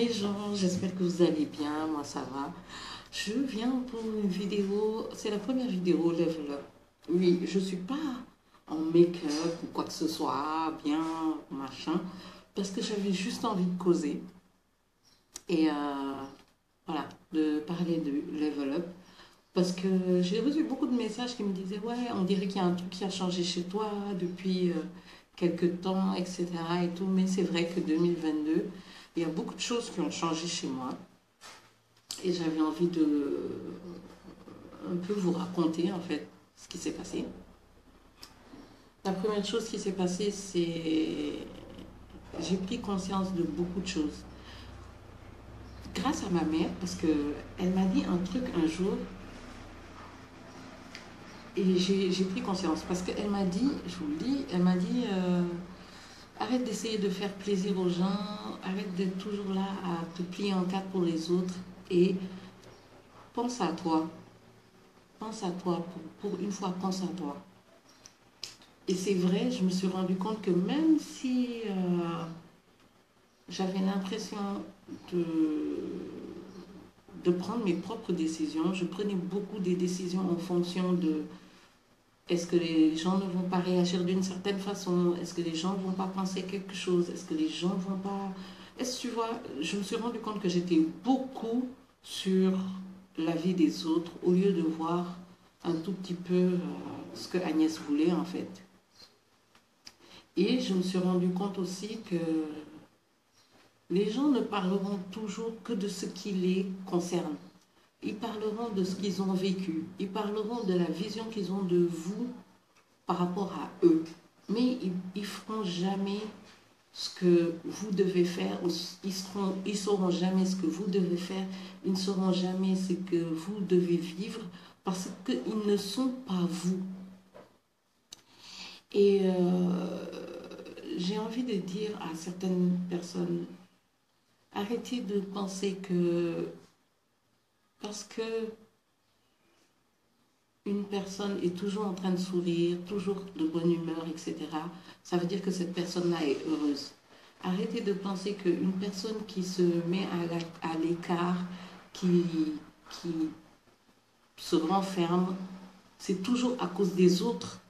mes gens, j'espère que vous allez bien, moi ça va. Je viens pour une vidéo, c'est la première vidéo Level Up. Oui, je suis pas en make-up ou quoi que ce soit, bien, machin, parce que j'avais juste envie de causer et voilà, de parler de Level Up. Parce que j'ai reçu beaucoup de messages qui me disaient, ouais, on dirait qu'il y a un truc qui a changé chez toi depuis quelques temps, etc. et tout, mais c'est vrai que 2022, il y a beaucoup de choses qui ont changé chez moi. Et j'avais envie de un peu vous raconter en fait ce qui s'est passé. La première chose qui s'est passée, c'est j'ai pris conscience de beaucoup de choses. Grâce à ma mère, parce que elle m'a dit un truc un jour et j'ai pris conscience. Parce qu'elle m'a dit, je vous le dis, elle m'a dit arrête d'essayer de faire plaisir aux gens, arrête d'être toujours là à te plier en quatre pour les autres et pense à toi. Pense à toi, pour une fois, pense à toi. Et c'est vrai, je me suis rendu compte que même si j'avais l'impression de, de prendre mes propres décisions, je prenais beaucoup des décisions en fonction de est-ce que les gens ne vont pas réagir d'une certaine façon, est-ce que les gens ne vont pas penser quelque chose, est-ce que les gens ne vont pas... Est-ce que tu vois, je me suis rendu compte que j'étais beaucoup sur la vie des autres au lieu de voir un tout petit peu ce que Agnès voulait en fait. Et je me suis rendu compte aussi que les gens ne parleront toujours que de ce qui les concerne. Ils parleront de ce qu'ils ont vécu. Ils parleront de la vision qu'ils ont de vous par rapport à eux. Mais ils ne feront jamais ce que vous devez faire. Ils sauront jamais ce que vous devez faire. Ils ne sauront jamais ce que vous devez vivre parce qu'ils ne sont pas vous. Et j'ai envie de dire à certaines personnes, arrêtez de penser que parce que une personne est toujours en train de sourire, toujours de bonne humeur, etc., ça veut dire que cette personne-là est heureuse. Arrêtez de penser qu'une personne qui se met à l'écart, qui se renferme, c'est toujours à cause des autres.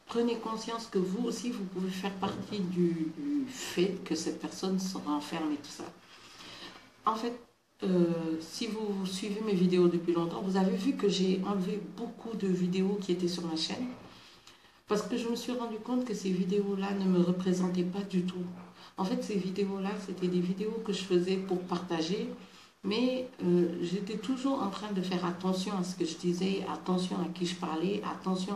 Prenez conscience que vous aussi, vous pouvez faire partie du fait que cette personne se renferme et tout ça. En fait, si vous suivez mes vidéos depuis longtemps, vous avez vu que j'ai enlevé beaucoup de vidéos qui étaient sur ma chaîne parce que je me suis rendu compte que ces vidéos-là ne me représentaient pas du tout. En fait, ces vidéos-là, c'était des vidéos que je faisais pour partager, mais j'étais toujours en train de faire attention à ce que je disais, attention à qui je parlais, attention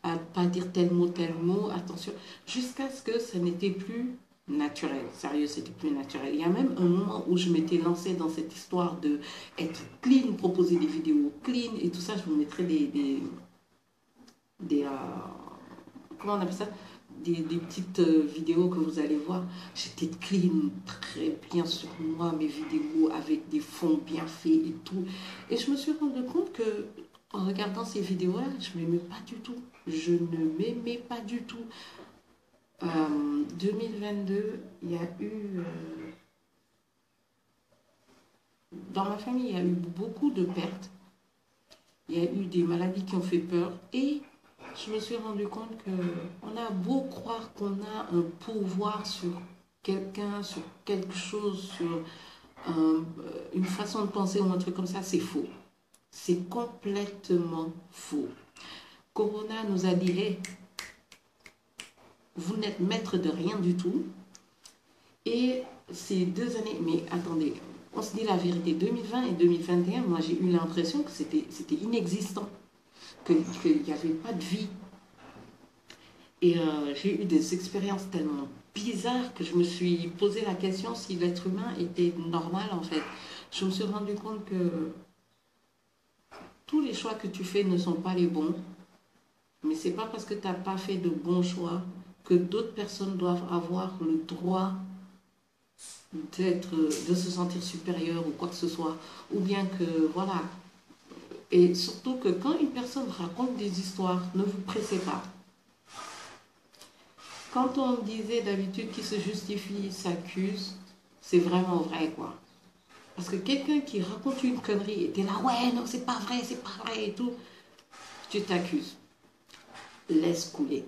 à ne pas dire tel mot, attention, jusqu'à ce que ça n'était plus naturel. Sérieux, c'était plus naturel. Il y a même un moment où je m'étais lancée dans cette histoire de être clean, proposer des vidéos clean et tout ça. Je vous mettrai des comment on appelle ça, des petites vidéos que vous allez voir. J'étais clean, très bien sur moi, mes vidéos avec des fonds bien faits et tout. Et je me suis rendu compte que en regardant ces vidéos-là, je ne m'aimais pas du tout. Je ne m'aimais pas du tout. 2022, il y a eu... dans ma famille, il y a eu beaucoup de pertes. Il y a eu des maladies qui ont fait peur. Et je me suis rendu compte qu'on a beau croire qu'on a un pouvoir sur quelqu'un, sur quelque chose, sur une façon de penser ou un truc comme ça, c'est faux. C'est complètement faux. Corona nous a dit, hey, vous n'êtes maître de rien du tout. Et ces 2 années, mais attendez, on se dit la vérité, 2020 et 2021, moi j'ai eu l'impression que c'était inexistant, qu'il n'y avait pas de vie. Et j'ai eu des expériences tellement bizarres que je me suis posé la question si l'être humain était normal en fait. Je me suis rendu compte que tous les choix que tu fais ne sont pas les bons, mais c'est pas parce que tu n'as pas fait de bons choix que d'autres personnes doivent avoir le droit de se sentir supérieur ou quoi que ce soit, ou bien que, voilà. Et surtout que quand une personne raconte des histoires, ne vous pressez pas. Quand on disait d'habitude qui se justifie s'accuse, c'est vraiment vrai, quoi. Parce que quelqu'un qui raconte une connerie et t'es là, ouais, non, c'est pas vrai et tout, tu t'accuses. Laisse couler.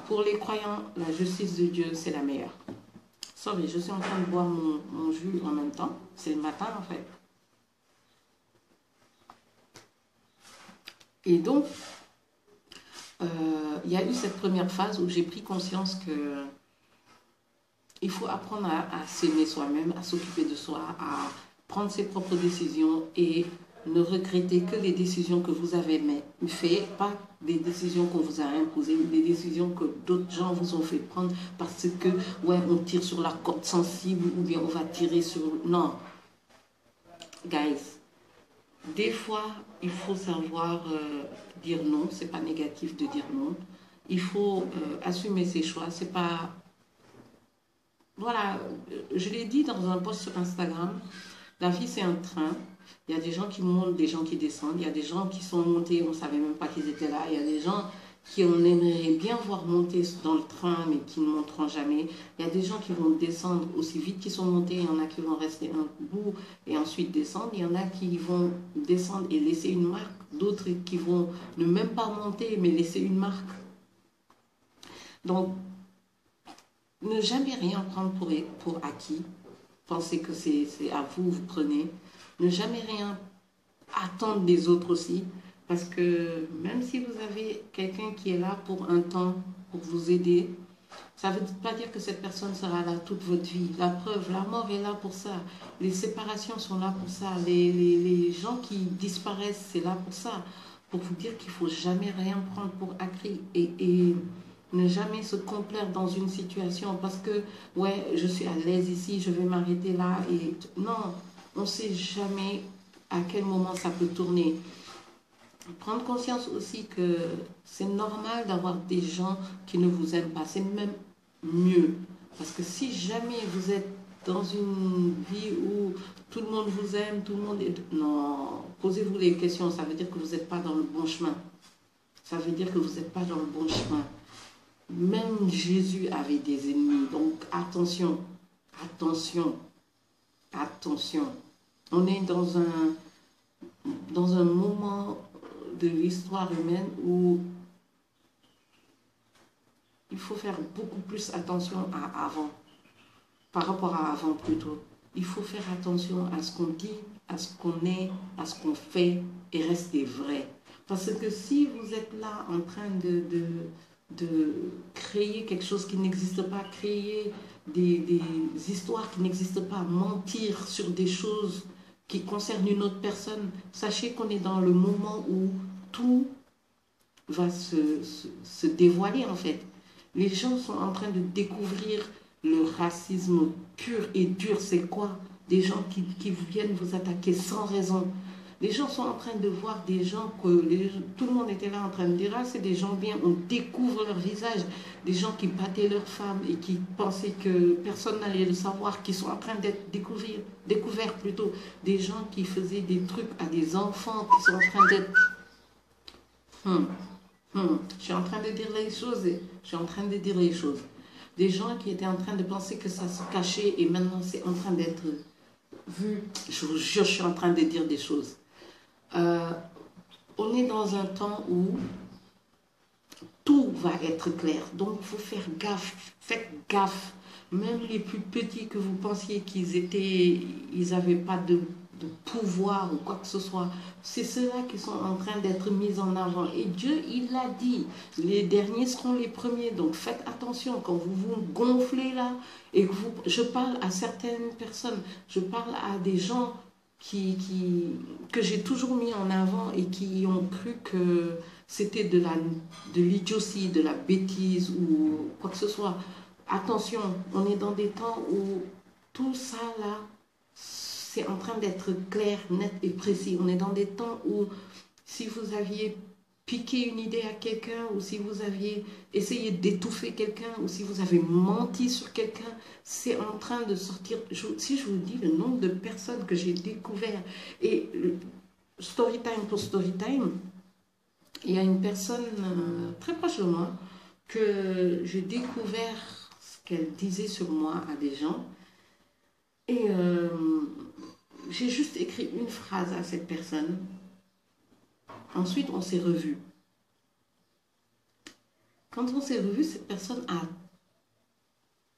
Pour les croyants, la justice de Dieu, c'est la meilleure. Sorry, je suis en train de boire mon jus en même temps. C'est le matin, en fait. Et donc, il y a eu cette première phase où j'ai pris conscience que il faut apprendre à s'aimer soi-même, à s'occuper de soi, à prendre ses propres décisions et ne regretter que les décisions que vous avez faites, pas des décisions qu'on vous a imposées ou des décisions que d'autres gens vous ont fait prendre parce que, ouais, on tire sur la corde sensible ou bien on va tirer sur... Non, guys, des fois, il faut savoir dire non, c'est pas négatif de dire non. Il faut assumer ses choix, c'est pas... Voilà, je l'ai dit dans un post sur Instagram, la vie c'est un train. Il y a des gens qui montent, des gens qui descendent. Il y a des gens qui sont montés, on ne savait même pas qu'ils étaient là. Il y a des gens qui on aimerait bien voir monter dans le train, mais qui ne monteront jamais. Il y a des gens qui vont descendre aussi vite qu'ils sont montés. Il y en a qui vont rester un bout et ensuite descendre. Il y en a qui vont descendre et laisser une marque. D'autres qui vont ne même pas monter, mais laisser une marque. Donc, ne jamais rien prendre pour acquis. Pensez que c'est à vous, vous prenez. Ne jamais rien attendre des autres aussi. Parce que même si vous avez quelqu'un qui est là pour un temps, pour vous aider, ça ne veut pas dire que cette personne sera là toute votre vie. La preuve, la mort est là pour ça. Les séparations sont là pour ça. Les gens qui disparaissent, c'est là pour ça. Pour vous dire qu'il ne faut jamais rien prendre pour acquis. Et ne jamais se complaire dans une situation parce que, ouais, je suis à l'aise ici, je vais m'arrêter là. Et non, on ne sait jamais à quel moment ça peut tourner. Prendre conscience aussi que c'est normal d'avoir des gens qui ne vous aiment pas. C'est même mieux. Parce que si jamais vous êtes dans une vie où tout le monde vous aime, tout le monde est... Non, posez-vous les questions. Ça veut dire que vous n'êtes pas dans le bon chemin. Ça veut dire que vous n'êtes pas dans le bon chemin. Même Jésus avait des ennemis. Donc attention, attention, attention. On est dans un moment de l'histoire humaine où il faut faire beaucoup plus attention à avant, par rapport à avant plutôt. Il faut faire attention à ce qu'on dit, à ce qu'on est, à ce qu'on fait et rester vrai. Parce que si vous êtes là en train de créer quelque chose qui n'existe pas, créer des histoires qui n'existent pas, mentir sur des choses qui concernent une autre personne, sachez qu'on est dans le moment où tout va se dévoiler en fait. Les gens sont en train de découvrir le racisme pur et dur. C'est quoi? Des gens qui viennent vous attaquer sans raison. Les gens sont en train de voir des gens que tout le monde était là en train de dire, ah, c'est des gens bien, on découvre leur visage. Des gens qui battaient leurs femmes et qui pensaient que personne n'allait le savoir, qui sont en train d'être découverts plutôt. Des gens qui faisaient des trucs à des enfants, qui sont en train d'être... Je suis en train de dire les choses. Je suis en train de dire les choses. Des gens qui étaient en train de penser que ça se cachait et maintenant c'est en train d'être vu. Je vous jure, je suis en train de dire des choses. On est dans un temps où tout va être clair. Donc il faut faire gaffe. Faites gaffe. Même les plus petits que vous pensiez ils n'avaient pas de pouvoir ou quoi que ce soit. C'est ceux-là qui sont en train d'être mis en avant. Et Dieu, il l'a dit, les derniers seront les premiers. Donc faites attention quand vous vous gonflez là et que je parle à certaines personnes, je parle à des gens que j'ai toujours mis en avant et qui ont cru que c'était de l'idiotie, de la bêtise ou quoi que ce soit. Attention, on est dans des temps où tout ça là, c'est en train d'être clair, net et précis. On est dans des temps où si vous aviez piqué une idée à quelqu'un ou si vous aviez essayé d'étouffer quelqu'un ou si vous avez menti sur quelqu'un, c'est en train de sortir. Si je vous dis le nombre de personnes que j'ai découvert et story time pour story time, il y a une personne très proche de moi que j'ai découvert ce qu'elle disait sur moi à des gens. Et j'ai juste écrit une phrase à cette personne. Ensuite, on s'est revus. Quand on s'est revus, cette personne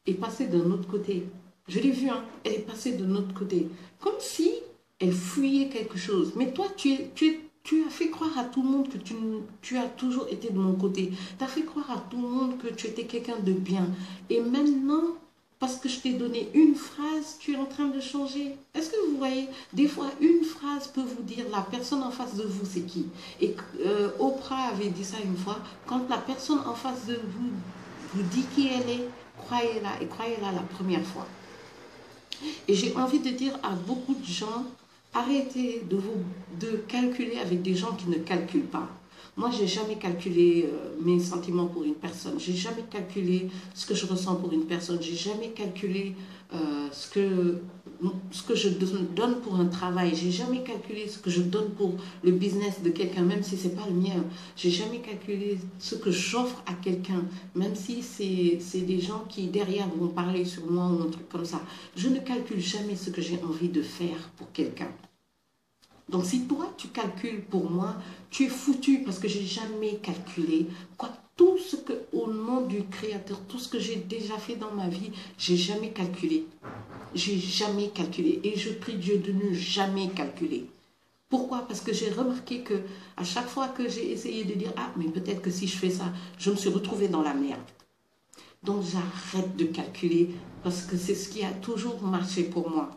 est passée de notre côté. Je l'ai vue, hein, elle est passée de notre côté. Comme si elle fuyait quelque chose. Mais toi, tu as fait croire à tout le monde que tu as toujours été de mon côté. Tu as fait croire à tout le monde que tu étais quelqu'un de bien. Et maintenant, parce que je t'ai donné une phrase, tu es en train de changer. Est-ce que vous voyez, des fois, une phrase peut vous dire la personne en face de vous, c'est qui. Et Oprah avait dit ça une fois, quand la personne en face de vous vous dit qui elle est, croyez-la et croyez-la la première fois. Et j'ai envie de dire à beaucoup de gens, arrêtez de calculer avec des gens qui ne calculent pas. Moi, j'ai jamais calculé mes sentiments pour une personne. J'ai jamais calculé ce que je ressens pour une personne. J'ai jamais calculé ce que je donne pour un travail. J'ai jamais calculé ce que je donne pour le business de quelqu'un, même si c'est pas le mien. J'ai jamais calculé ce que j'offre à quelqu'un, même si c'est des gens qui derrière vont parler sur moi ou un truc comme ça. Je ne calcule jamais ce que j'ai envie de faire pour quelqu'un. Donc si toi tu calcules pour moi, tu es foutu parce que j'ai jamais calculé. Quoi, tout ce que, au nom du Créateur, tout ce que j'ai déjà fait dans ma vie, j'ai jamais calculé. J'ai jamais calculé. Et je prie Dieu de ne jamais calculer. Pourquoi? Parce que j'ai remarqué que à chaque fois que j'ai essayé de dire ah mais peut-être que si je fais ça, je me suis retrouvée dans la merde. Donc j'arrête de calculer parce que c'est ce qui a toujours marché pour moi.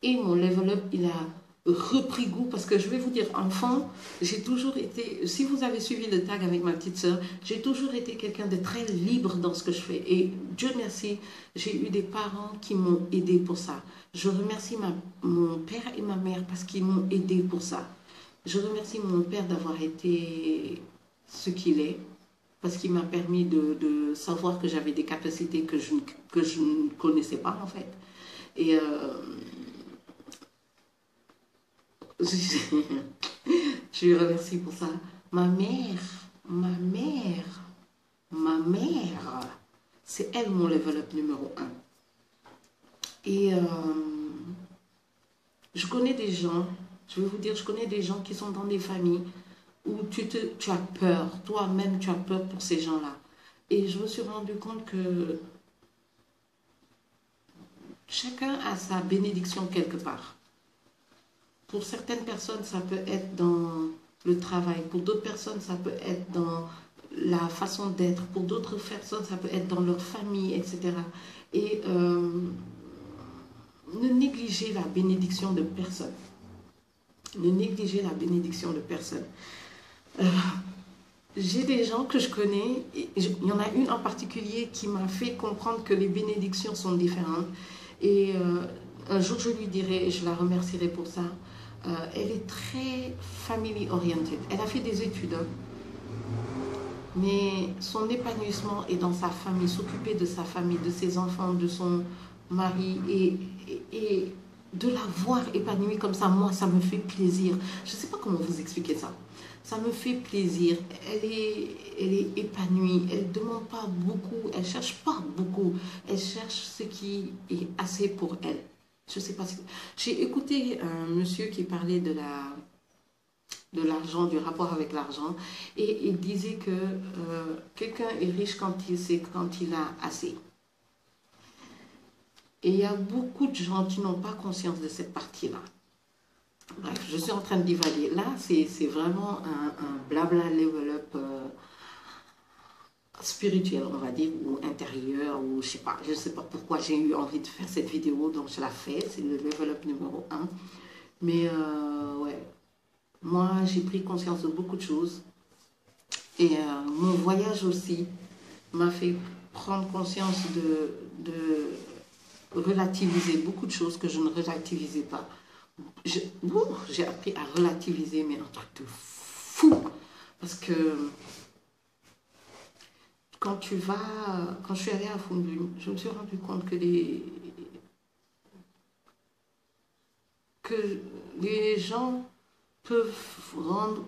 Et mon level up, il a repris goût parce que je vais vous dire, enfant, j'ai toujours été, si vous avez suivi le tag avec ma petite sœur, j'ai toujours été quelqu'un de très libre dans ce que je fais. Et Dieu merci, j'ai eu des parents qui m'ont aidé pour ça. Je remercie mon père et ma mère parce qu'ils m'ont aidé pour ça. Je remercie mon père d'avoir été ce qu'il est, parce qu'il m'a permis de savoir que j'avais des capacités que je ne connaissais pas en fait. Et je lui remercie pour ça. Ma mère, ma mère, ma mère, c'est elle mon level up numéro un. Et je connais des gens, je vais vous dire, je connais des gens qui sont dans des familles où tu as peur, toi-même tu as peur pour ces gens-là. Et je me suis rendu compte que chacun a sa bénédiction quelque part. Pour certaines personnes, ça peut être dans le travail. Pour d'autres personnes, ça peut être dans la façon d'être. Pour d'autres personnes, ça peut être dans leur famille, etc. Et ne négligez la bénédiction de personne. Ne négligez la bénédiction de personne. Euh, J'ai des gens que je connais, il y en a une en particulier qui m'a fait comprendre que les bénédictions sont différentes. Et un jour, je lui dirai, et je la remercierai pour ça, elle est très family oriented. Elle a fait des études, hein, mais son épanouissement est dans sa famille, s'occuper de sa famille, de ses enfants, de son mari et de la voir épanouie comme ça, moi, ça me fait plaisir. Je ne sais pas comment vous expliquer ça. Ça me fait plaisir. Elle est épanouie. Elle ne demande pas beaucoup. Elle ne cherche pas beaucoup. Elle cherche ce qui est assez pour elle. Je sais pas si... J'ai écouté un monsieur qui parlait de l'argent, du rapport avec l'argent, et il disait que quelqu'un est riche quand il sait, quand il a assez. Et il y a beaucoup de gens qui n'ont pas conscience de cette partie-là. Bref, je suis en train de divaguer. Là, c'est vraiment un blabla level up spirituel, on va dire, ou intérieur, ou je sais pas pourquoi j'ai eu envie de faire cette vidéo, donc je la fais, c'est le level up numéro un. Mais ouais, moi j'ai pris conscience de beaucoup de choses, et mon voyage aussi m'a fait prendre conscience de relativiser beaucoup de choses que je ne relativisais pas. J'ai appris à relativiser, mais un truc de fou, parce que quand je suis allée à Fondu, je me suis rendu compte que les gens peuvent rendre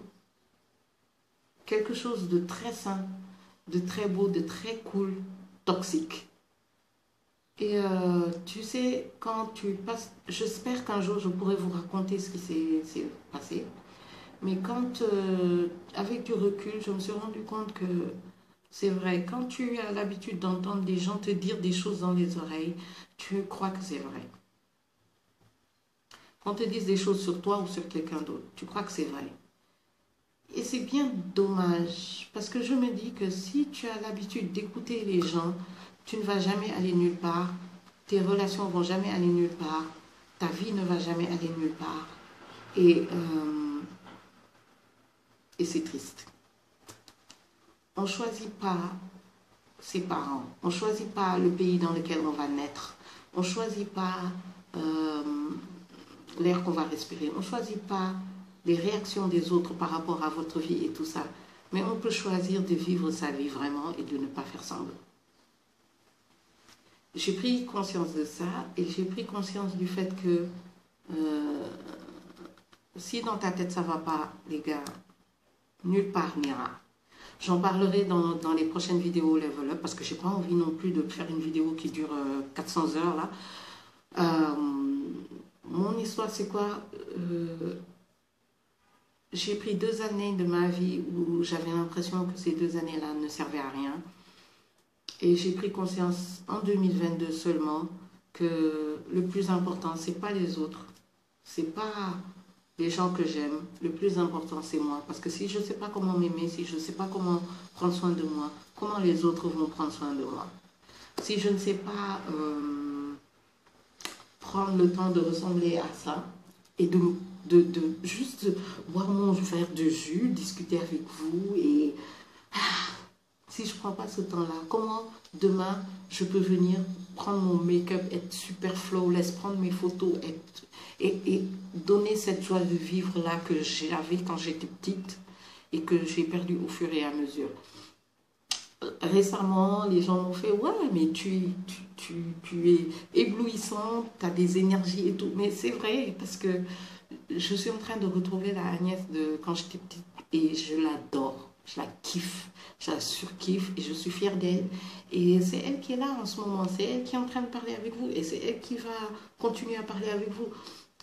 quelque chose de très sain, de très beau, de très cool, toxique. Et tu sais, quand tu passes, j'espère qu'un jour je pourrai vous raconter ce qui s'est passé. Mais quand, avec du recul, je me suis rendu compte que c'est vrai, quand tu as l'habitude d'entendre des gens te dire des choses dans les oreilles, tu crois que c'est vrai. Qu'on te dise des choses sur toi ou sur quelqu'un d'autre, tu crois que c'est vrai. Et c'est bien dommage, parce que je me dis que si tu as l'habitude d'écouter les gens, tu ne vas jamais aller nulle part, tes relations vont jamais aller nulle part, ta vie ne va jamais aller nulle part. Et c'est triste. On ne choisit pas ses parents, on ne choisit pas le pays dans lequel on va naître, on ne choisit pas euh, l'air qu'on va respirer, on ne choisit pas les réactions des autres par rapport à votre vie et tout ça. Mais on peut choisir de vivre sa vie vraiment et de ne pas faire semblant. J'ai pris conscience de ça et j'ai pris conscience du fait que euh, si dans ta tête ça va pas, les gars, nulle part n'ira. J'en parlerai dans les prochaines vidéos Level Up parce que j'ai pas envie non plus de faire une vidéo qui dure 400 heures là. Euh, mon histoire c'est quoi? J'ai pris 2 années de ma vie où j'avais l'impression que ces 2 années-là ne servaient à rien. Et j'ai pris conscience en 2022 seulement que le plus important, c'est pas les autres, c'est pas les gens que j'aime. Le plus important, c'est moi. Parce que si je ne sais pas comment m'aimer, si je ne sais pas comment prendre soin de moi, comment les autres vont prendre soin de moi? Si je ne sais pas prendre le temps de ressembler à ça et de juste boire mon verre de jus, discuter avec vous et si je ne prends pas ce temps-là, comment demain je peux venir prendre mon make-up, être super flawless, prendre mes photos et donner cette joie de vivre-là que j'avais quand j'étais petite et que j'ai perdue au fur et à mesure. Récemment, les gens m'ont fait ouais, mais tu es éblouissante, tu as des énergies et tout. Mais c'est vrai, parce que je suis en train de retrouver la Agnès de quand j'étais petite et je l'adore, je la kiffe, je la surkiffe et je suis fière d'elle. Et c'est elle qui est là en ce moment, c'est elle qui est en train de parler avec vous et c'est elle qui va continuer à parler avec vous.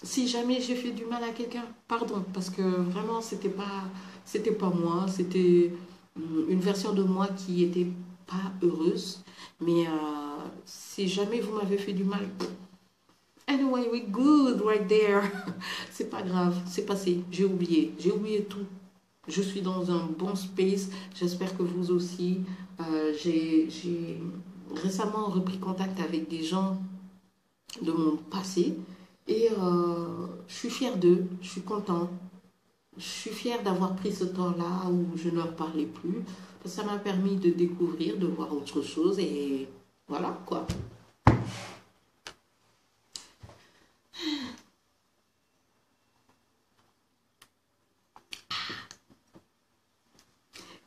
Si jamais j'ai fait du mal à quelqu'un, pardon, parce que vraiment c'était pas moi, c'était une version de moi qui était pas heureuse. Mais si jamais vous m'avez fait du mal, anyway, we're good right there. C'est pas grave, c'est passé, j'ai oublié tout. Je suis dans un bon space, j'espère que vous aussi. J'ai récemment repris contact avec des gens de mon passé et je suis fière d'eux, je suis contente. Je suis fière d'avoir pris ce temps-là où je ne leur parlais plus. Ça m'a permis de découvrir, de voir autre chose et voilà quoi.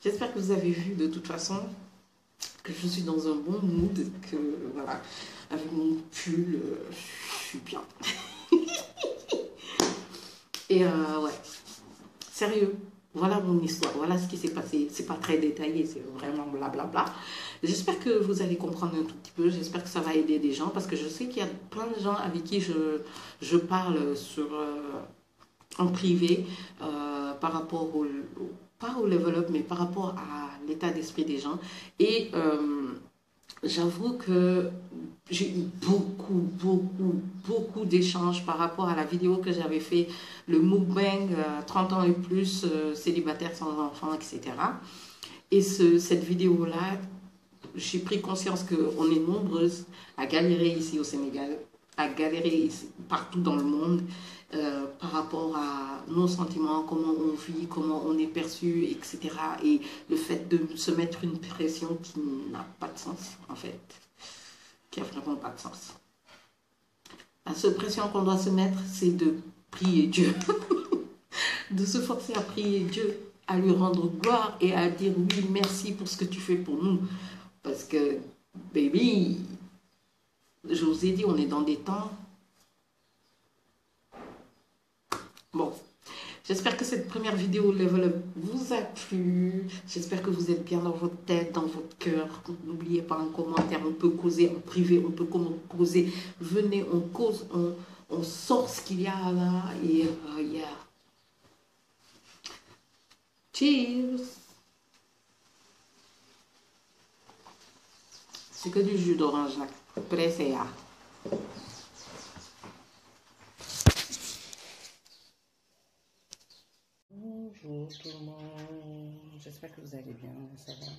J'espère que vous avez vu de toute façon que je suis dans un bon mood, que voilà, avec mon pull, je suis bien. Et ouais, sérieux, voilà mon histoire, voilà ce qui s'est passé. C'est pas très détaillé, c'est vraiment blablabla. J'espère que vous allez comprendre un tout petit peu, j'espère que ça va aider des gens parce que je sais qu'il y a plein de gens avec qui je parle en privé par rapport pas au level up, mais par rapport à l'état d'esprit des gens. Et j'avoue que j'ai eu beaucoup d'échanges par rapport à la vidéo que j'avais fait, le mukbang 30 ans et plus, célibataire sans enfant, etc. Et cette vidéo-là, j'ai pris conscience qu'on est nombreuses à galérer ici au Sénégal, à galérer ici, partout dans le monde par rapport à nos sentiments, comment on vit, comment on est perçu, etc. Et le fait de se mettre une pression qui n'a pas de sens, en fait, qui n'a vraiment pas de sens. La seule pression qu'on doit se mettre, c'est de prier Dieu, de se forcer à prier Dieu, à lui rendre gloire et à dire oui, merci pour ce que tu fais pour nous. Parce que, baby, je vous ai dit, on est dans des temps. Bon, J'espère que cette première vidéo Level Up vous a plu. J'espère que vous êtes bien dans votre tête, dans votre cœur. N'oubliez pas un commentaire, on peut causer en privé, on peut causer. Venez, on cause, on sort ce qu'il y a là. Et yeah. Cheers! C'est que du jus d'orange là. Pressé là. Bonjour tout le monde, j'espère que vous allez bien, ça va.